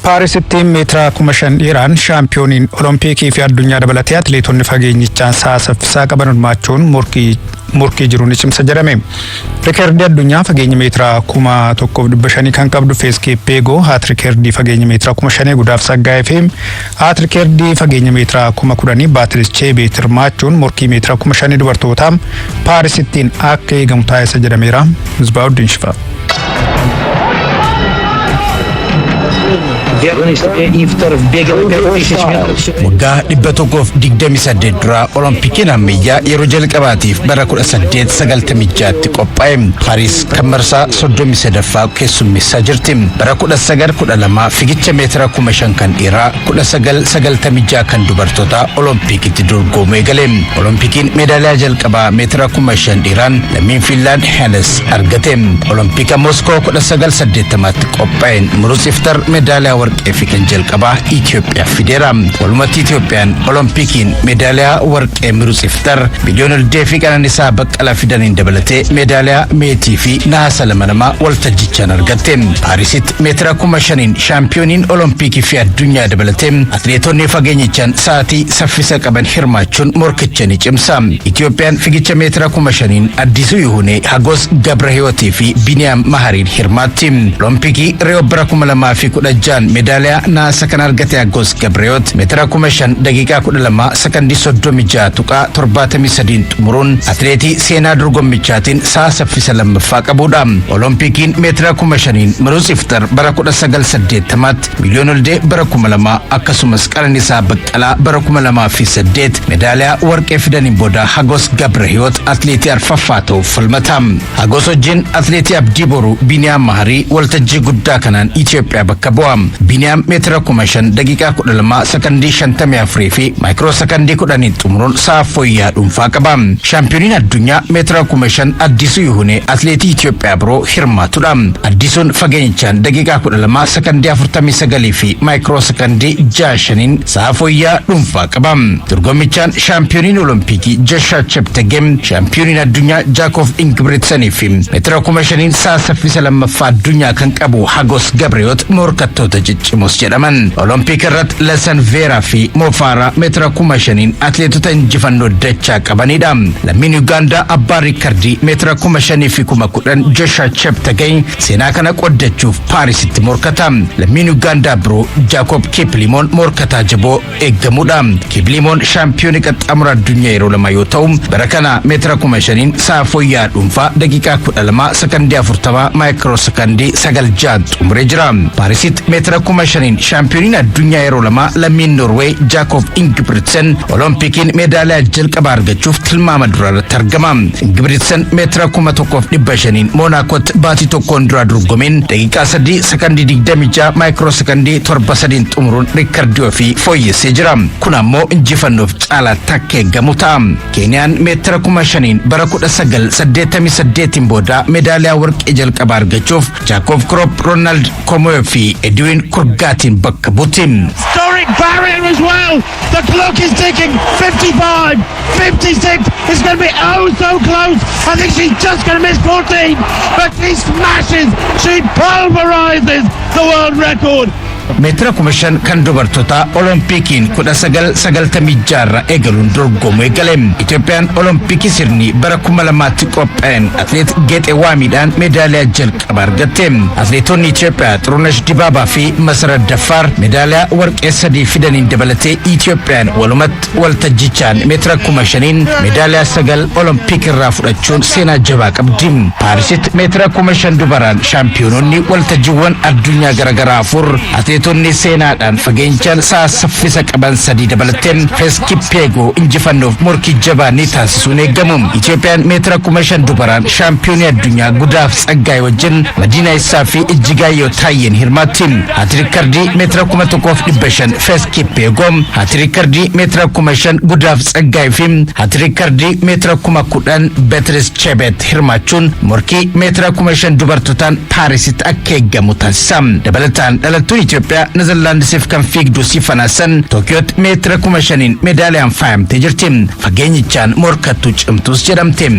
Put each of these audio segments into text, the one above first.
Paarisitti meetira 5,000 Iraan shaampiyooniin Olompikii fi addunyaa dabalatee atileetonni fageenyichaan saffisaa qaban hirmaachuun murkii jiruun cimsa jedhame. Rikeerdii addunyaa fageenya meetira 1,500 kan qabdu Feeskeeppeegoo haat rikeerdii fageenya meetira 5,000 gudaaf saggaa'ee fi haat rikeerdii fageenya meetira 10,000 Baatiris Cheebeet hirmaachuun murkii meetira 5,000 dubartootaa Paarisittiin akka eegamu taasisa jedhameera. Misbaa'uddin Shifaa. Waggaa 128 dura Olimpikiin ammayyaa yeroo jalqabaatiif bara 1896tti qophaa'e. Paaris kan marsaa 33ffaa keessummeessaa jirti. Bara 1912 fiigicha meetira 5,000 kan dhiiraa 1996 kan dubartootaa Olimpikitti dorgomuu eegale. Olimpikiin meedaaliyaa jalqabaa meetira 5,000 dhiiraan lammiin Fiinlaand Haanes argate. Olimpika Moskoo 1980tti qophaa'een Miruts Iftar meedaaliyaa warqee fi kan jalqabaa Itoophiyaa fideera. Walumatti Itoophiyaan Olimpikiin meedaaliyaa warqee Miruts Iftar miliyoona Oldeefii Qananiisaa Baqqalaa fidaniin dabalatee meedaaliyaa meetii fi nahaasa lama waltajjichaan argatte. Paarisitti meetira 5,000 shaampiyooniin Olimpikii fi addunyaa dabalatee atileetonni fageenyichaan sa'aatii saffisa qaban hirmaachuun morkicha ni cimsa. Itoophiyaan fiigicha meetira 5,000 Addisuu Yihunee, Hagos Gabrahiyootii fi Biniyaam Mahariin hirmaatti. Olimpikii Riyoo bara 2016 meedaaliyaa naasa kan argate Hagos Gabrahiyoot meetira 5,000 daqiiqaa 12 sekondii 36.73 xumuruun atileetii seenaa dorgommichaatiin sa'a saffisa lammaffaa qabudha. Olimpikiin meetira 5,000 Miruts Iftar bara 1980tti miliyoona Oldee bara 2000 akkasumas Qananiisaa Baqqalaa bara 2008 meedaaliyaa warqee fidaniin booda Hagos Gabrahiyoot atileetii arfaffaa ta'uuf falmata. Hagos wajjin atileetii abdii boruu Biniyaam Maharii waltajjii guddaa kanaan Itoophiyaa bakka bu'a. Biniyaam meetira 5,000 daqiiqaa 12 sekondii 54 fi maayikiroo sekondii 10 xumuruun sa'a fooyyaa dhuunfaa qaba. Shaampiyooniin addunyaa meetira 5,000 Addisuu Yihunee atileetii Itoophiyaa biroo hirmaatudha. Addisuun fageenyichaan daqiiqaa 12 sekondii 49 fi maayikiroo sekondii 65 sa'a fooyyaa dhuunfaa qaba. Dorgommichaan shaampiyooniin Olompikii Joshua Cheptegem, shaampiyooniin addunyaa Jaakob Ingebrigtsenii fi meetira 5,000 sa'a saffisa lammaffaa addunyaa kan qabu Hagos Gabrahiyoot morkattoota ciccimoos jedhaman. Olimpik irratti Lesan Veeraa fi Mofaara meetira 5,000 atileetota injifannoo dachaa qabanidha. Lammiin Ugaandaa abbaa riikardii meetira 5,000 fi 10,000 Joshua Cheptegei seenaa kana qoddachuuf Paarisitti morkata. Lammiin Ugaandaa biroo Jaakob Kiplimoon morkataa jaboo eeggamudha. Kiplimoon shaampiyoonii qaxxaamura addunyaa yeroo lama yoo ta'u bara kana meetira 5,000 sa'a fooyyaa dhuunfaa daqiiqaa 12 sekondii 40 maayikiroo sekondii 9 xumuree jira. Paarisitti meetira 5,000 shaampiyooniin addunyaa yeroo lama lammiin Norwee Jaakob Ingebrigtsen Olimpikiin meedaaliyaa jalqabaa argachuuf tilmaama duraarratti argama. Ingebrigtsen meetira 1,500 Monaakootti baatii tokkoon dura dorgomeen daqiiqaa 3 sekondii 26 maayikiroo sekondii 7 xumuruun riikardii ofii fooyyessee jira. Kun ammoo injifannoof caalaatti akka eeggamu ta'a. Keeniyaan meetira 5,000 bara 1988 booda meedaaliyaa warqee jalqabaa argachuuf Jaakob Kroop, Ronald Komoyo fi Edwin Kurgaatiin bakka buuti. Historic barrier as well. The clock is ticking. 55, 56. It's going to be oh so close. I think she's just going to miss 14, but she smashes. She pulverizes the world record. Meetira 5,000 kan dubartootaa Olimpikiin 1996 eegaluun dorgomuu eegale. Itoophiyaan Olimpikii sirni bara 2000tti qophaa'een atileet Geexee Waamiidhaan meedaaliyaa jalqabaa argatte. Atileetonni Itoophiyaa Xurunesh Dibaabaa fi Masarat Daffaar meedaaliyaa warqee 3 fidaniin dabalatee Itoophiyaan walumatti waltajjichaan meetira 5,000 meedaaliyaa 9 Olimpikirraa fudhachuun seenaa jabaa qabdi. Paarisitti meetira 5,000 dubaraan shaampiyoononni waltajjiiwwan addunyaa garaagaraa 4 atileetonni seenaadhaan fageenyichaan sa'a saffisa qaban 3 dabalateen Feeskeeppeegoo injifannoof morkii jabaa ni taasisuun eeggamu. Itoophiyaan meetira 5,000 dubaraan shaampiyoonii addunyaa gudaaf tsaggaa'ee wajjin Madiinaa Isaa fi Ijjigaayyoo Taayyeen hirmaatti. Haati riikardii meetira 1,500 Feeskeeppeegoo, haati riikardii meetira 5,000 gudaaf tsaggaa'ee fi haati riikardii meetira 10,000 Baatiris Cheebeet hirmaachuun morkii meetira 5,000 dubartootaan Paarisitti akka eeggamu taasisa. Dabalataan dhalattuun Itoophiyaa Neezerlaandisiif kan fiigdu Sifanaasan Tookiyootti meetira 5,000 meedaaliyaan faayamtee jirti. Fageenyichaan morkattuu cimtuus jedhamte.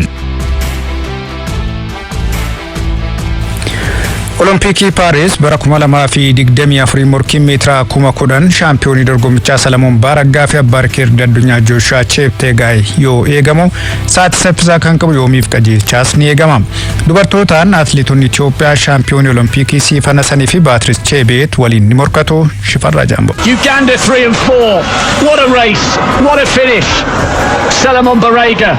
Olompikii Paaris bara 2024 morkii meetira 10,000 shaampiyoonii dorgommichaa Salamoon Baaraggaa fi abbaa rikeerdii addunyaa Jooshuwaa Cheptegaay yoo eegamu sa'aatii saffisaa kan qabu yoomiif qajeelchaas ni eegama. Dubartootaan atileetonni Itoophiyaa shaampiyoonii Olompikii Siifan Hasanii fi Baatiriis Chebeet waliin ni morkatu. Shifarraa Jaamboo. Uganda 3 and 4. What a race. What a finish. Salamoon Baaraggaa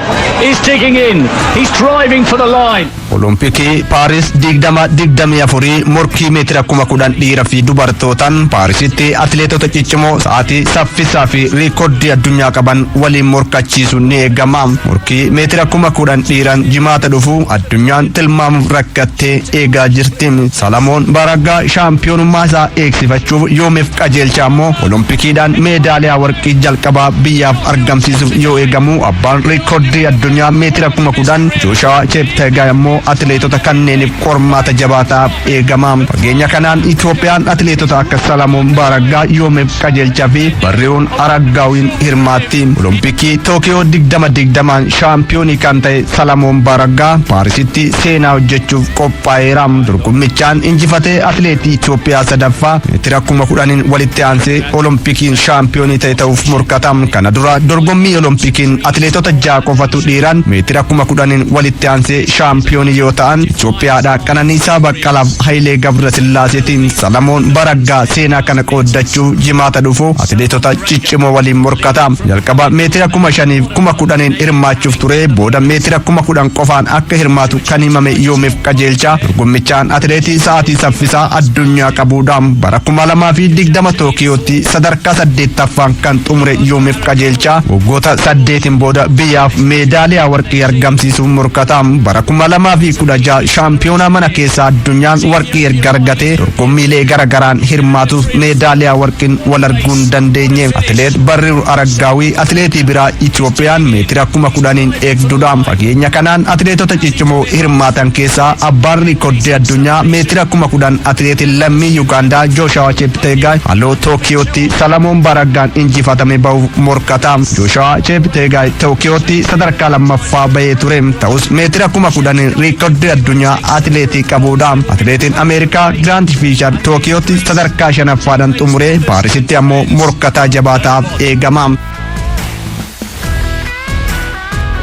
is digging in. He's driving for the line. Olompikii Paaris 2024 morkii meetira 10,000 dhiira fi dubartootaan Paarisitti atileetota ciccimoo sa'aatii saffisaa fi riikoordii addunyaa qaban waliin morkachiisuun ni eegama. Morkii meetira 10,000 dhiiran jimaata dhufu addunyaan tilmaamuuf rakkattee eegaa jirti. Salamoon Baaraggaa shaampiyoonummaa isaa eegsifachuuf yoomiif qajeelcha ammoo Olompikiidhaan meedaaliyaa warqii jalqabaa biyyaaf argamsiisuuf yoo eegamu abbaan riikoordii addunyaa meetira 10,000 Jooshuwaa Cheptegaay ammoo atileetota kanneeniif qormaata jabaataaf eegama. Fageenya kanaan Itoophiyaan atileetota akka Salamoon Baaraggaa yoomiif qajeelchaa fi Barriiwwan Araggaawiin hirmaatti. Olompikii Tookiyoo 2020 shaampiyoonii kan ta'e Salamoon Baaraggaa Paarisitti seenaa hojjechuuf qophaa'eera. Dorgommichaan injifatee atileetii Itoophiyaa sadaffaa meetira 10,000 walitti aansee Olompikiin shaampiyoonii ta'e ta'uuf morkata. Kana dura dorgommii Olompikiin atileetota 6 qofatu dhiiran meetira 10,000 walitti aansee shaampiyoonii yoo ta'an Itoophiyaadhaa Qananiisaa Baqqalaaf Hayilee Gabrasillaaseetiin Salamoon Baaraggaa seenaa kana qooddachuuf jimaata dhufu atileetota ciccimoo waliin morkata. Jalqaba meetira 5,000 fi 10,000 hirmaachuuf ture booda meetira 10,000 qofaan akka hirmaatu kan himame yoomiif qajeelcha. Dorgommichaan atileetii sa'aatii saffisaa addunyaa qabuudhaan bara 2020 Tookiyootti sadarkaa 8ffaan kan xumure yoomiif qajeelcha. Waggoota 8 booda biyyaaf meedaaliyaa warqii argamsiisuuf morkata. Bara 2016 shaampiyoonaa mana keessaa addunyaan warqii erga argate dorgommiilee garagaraan hirmaatuuf meedaaliyaa warqiin wal arguu hin dandeenye. Atileet Barriiwwan Araggaawii atileetii biraa Itoophiyaan meetira 10,000 eegduudha. Fageenya kanaan atileetota ciccimoo hirmaatan keessaa abbaan riikoordii addunyaa meetira 10,000 atileetiin lammii Yuugaandaa Jooshuwaa Cheptegaay halluu Tookiyootti Salamoon Baaraggaan injifatame bahuuf morkata. Jooshuwaa Cheptegaay Tookiyootti sadarkaa lammaffaa bahee ture. Ta'us meetira 10,000 riikoordii addunyaa atileetii qabuudha. Atileetiin Ameerikaa Giraant Fiishar Tookiyootti sadarkaa 5ffaadhaan xumure Paarisitti ammoo morkataa jabaataaf eegama.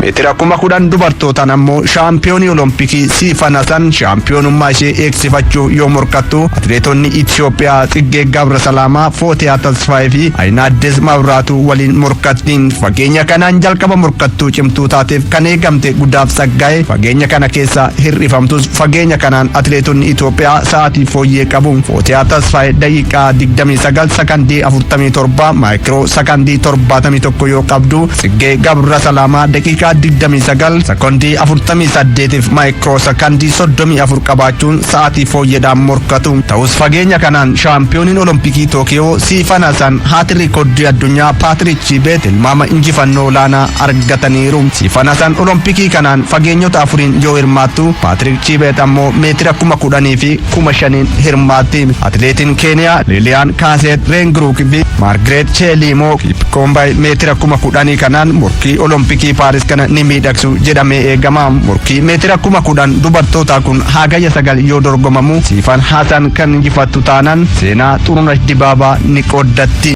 Meetira 10,000 dubartootaan ammoo shaampiyoonii Olompikii Siifan Hasan shaampiyoonummaa ishee eegsifachuuf yoo morkattu atileetonni Itoophiyaa Tsiggee Gabrasalaam Footiyaa Tasfaayee fi Ayinaaddes Mabraatuu waliin morkattiin. Fageenya kanaan jalqaba morkattuu cimtuu taateef kan eegamte Guddaaf Saggaa'ee fageenya kana keessa hir'ifamtus fageenya kanaan atileetonni Itoophiyaa sa'aatii fooyyee qabu. Footiyaa Tasfaayee daqiiqaa 29 sakandii 47 maayikiroo sakandii 71 yoo qabdu Tsiggee Gabrasalaam daqiiqaa 29 sekondii 48 fi maayikiroo sekondii 34 qabaachuun sa'aatii fooyyeedhaan morkatu. Ta'us fageenya kanaan shaampiyooniin Olompikii Tookiyoo Siifan Hasan haati riikoordii addunyaa Paatiriik Chebeet tilmaama injifannoo olaanaa argataniiru. Siifan Hasan Olompikii kanaan fageenyota 4 yoo hirmaattu Paatiriik Chebeet ammoo meetira 10,000 fi 5,000 hirmaatti. Atileetiin Keeniyaa Liliyaan Kaaseet Reengiruuk fi Maargareet Cheeliimoo Kipkoombaay meetira 10,000 kanaan morkii Olompikii Paaris kana ni miidhagsu jedhamee eegama. Morkii meetira 10,000 dubartootaa kun hagayya 9 yoo dorgomamu Siifan Hasan kan injifattu taanaan seenaa Xurunesh Dibaabaa ni qooddatti.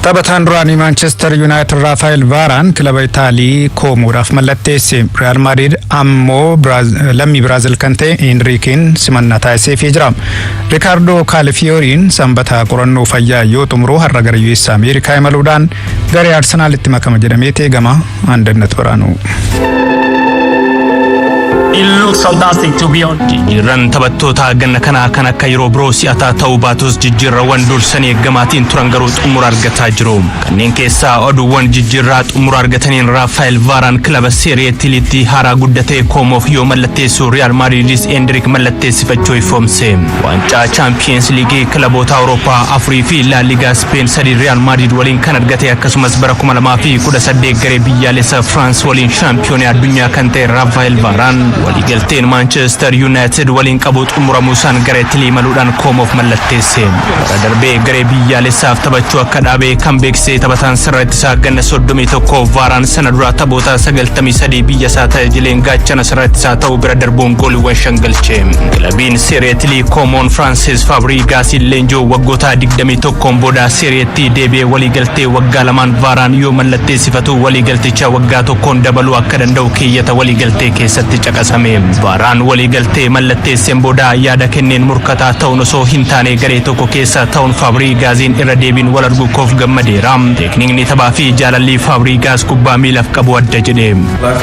Taphataan duraanii Manchester United Rafael Varaan kilaba Itaalii Koomoodhaaf mallatteesse. Real Madrid ammoo lammii Biraazil kan ta'e Enriikiin simannaa taasiseefii jira. Riikaardoo Kaalifiyooriin sanbata qorannoo fayyaa yoo xumuru har'a gara US Ameerikaa imaluudhaan garee Arsenaalitti makama jedhamee eegama. Andannet Baraanuu. It looks fantastic to be on. Jijjiirran taphattoota ganna kanaa kan akka yeroo biroo si'ataa ta'uu baatus jijjiirrawwan dursanii eeggamaatiin turan garuu xumura argataa jiru. Kanneen keessaa oduuwwan jijjiirraa xumura argataniin Rafael Varaan kilaba Serie A'tti haaraa guddatee Koomoof yoo mallatteessu Real Madridis Endriik mallatteessifachuu ifoomse. Waancaa Champions League kilaboota Awurooppaa 4 fi La Liga Spain 3 Real Madrid waliin kan argate akkasumas bara 2018 garee biyyaalessa France waliin shaampiyoonii addunyaa kan ta'e Rafael Varaan waliigalteen Manchester United waliin qabu xumuramuusaan gara Itilii maluudhaan koomoof mallatteesse. Bara darbee garee biyyaalessaaf taphachuu akka dhaabee kan beeksise taphataan sirra ittisaa ganna 31 Varaan sana dura taphoota 93 biyya isaa tajaajileen gaachana sirra ittisaa ta'uu bira darbuun gooliiwwan 5 galche. Kilabiin Serie Itilii Koomoon Francis Fabregas leenjoo waggoota 21 booda Serie Itti deebi'ee waliigaltee waggaa lamaan Varaan yoo mallatteessifatu waliigalticha waggaa tokkoon dabaluu akka danda'u keeyyata waliigaltee keessatti caqasame. Varaan waliigaltee mallatteesseen booda yaada kenneen murkataa ta'uun osoo hin taane garee tokko keessa ta'uun Fabregasin irra deebiin wal arguuf gammadeera. Teeknikni taphaa fi jaalalli Fabregas kubbaa miilaaf qabu adda jedhe.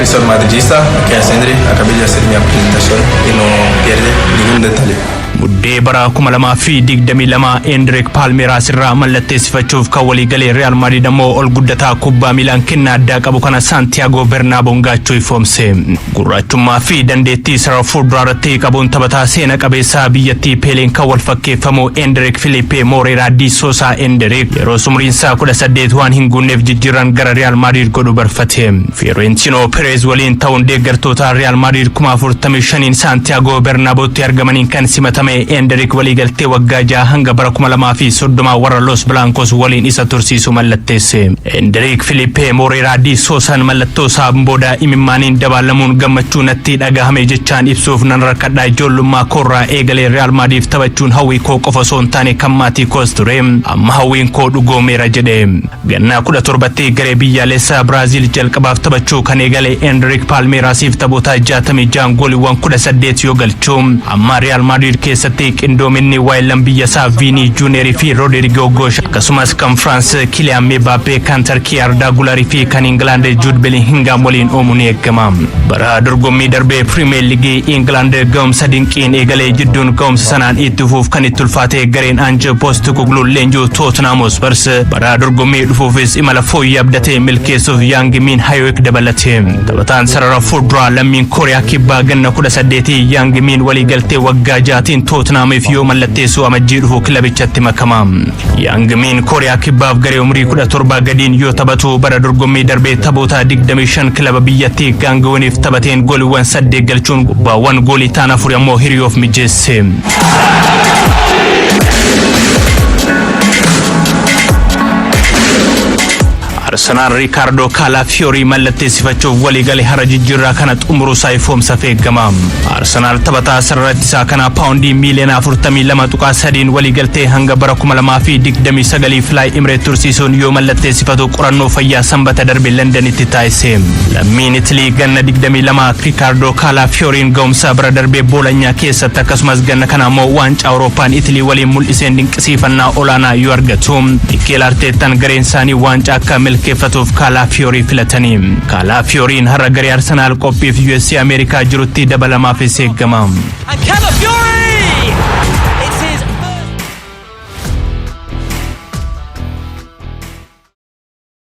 Sono madridista, che è sempre a capire la mia presentazione e non pierde ningún detalle. Muddee bara 2022 Endrick Palmeiras irraa mallatteessifachuuf kan waliigalee Real Madrid ammoo ol guddataa kubbaa miilaan kennaa addaa qabu kana Santiago Bernabéu gaachuu ifoomse. Gurraachummaa fi dandeettii sarara fuulduraatti qabuun taphataa seena qabeessaa biyyattii Peleen kan wal fakkeeffamu Endrick Filipe Moreira di Sosa Endrick yeroo umriinsaa 18 waan hin guunneef jijjiirran gara Real Madrid godhu barfate. Florentino Perez waliin ta'uun deeggartoota Real Madrid 45 Santiago Bernabéutti argamaniin kan simatame Endrick waliigaltee waggaa 6 hanga bara 2030 warra Los Blancos waliin isa tursiisu mallatteesse. Endrick Filipe Moreira di Sosa mallattoo isaan booda imimmaaniin dabaalamuun gammachuu natti dhagahame jechaan ibsuuf nan rakkadhaa ijoollummaa koorraa eegalee Real Madrid taphachuun hawwii koo qofa osoo hin taane kan maatii koos ture amma hawwiin koo dhugoomeera jedhe. Ganna 17tti garee biyyaalessaa Brazil jalqabaaf taphachuu kan eegale Endrick Palmeirasiif taphoota 66 gooliiwwan 18 yoo galchu amma Real Madrid keessatti qindoominni waayillan biyya isaa Vini Junior fi Rodrigo Gosh akkasumas kan France Kylian Mbappé kan Turkey Arda Güler fi kan England Jude Bellingham waliin oomuun eegama. Bara dorgommii darbee Premier League England ga'umsa dinqiin eegalee jidduun ga'umsa sanaan itti fufuuf kan itti ulfaate gareen Ange Postecoglou leenjoo Tottenham Hotspur bara dorgommii dhufuufis imala fooyyee abdatee milkeessuuf Yang Min Hayook dabalate. Taphataan sarara fuulduraa lammiin Kooriyaa kibbaa ganna 18 Yang Min waliigaltee waggaa 6 Tottenhamiif yoo mallatteessu amajjii dhufu kilabichatti makama. Yang Min Kooriyaa kibbaaf garee umrii 17 gadiin yoo taphatu bara dorgommii darbee taphoota 25 kilaba biyyattii Gangwoniif taphateen gooliiwwan 8 galchuun gubbaawwan goolii taana 4 ammoo hiriyoof mijeesse. Arsenal Ricardo Calafiori mallatteessifachuuf waliigalee hara jijjiirraa kana xumuruu ifoomsa feegama. Arsenal taphataa sarara ittisaa kana paawundii miiliyoona 42.3 waliigaltee hanga bara 2029 Fly Emirates tursiisuun yoo mallatteessifatu qorannoo fayyaa sanbata darbe Londonitti taasise. Lammiin Itilii ganna 22 Ricardo Calafioriin ga'umsa bara darbe Boolanyaa keessatti akkasumas ganna kana ammoo waancaa Awurooppaan Itilii waliin mul'iseen dinqisiifannaa olaanaa yoo argatu. Mikel Arteetaan gareen isaanii waancaa akka milkeeffatuuf Calafiori filatanii. Calafioriin har'a garee Arsenal qophiif USA Ameerikaa jirutti dabalamaaf eegama.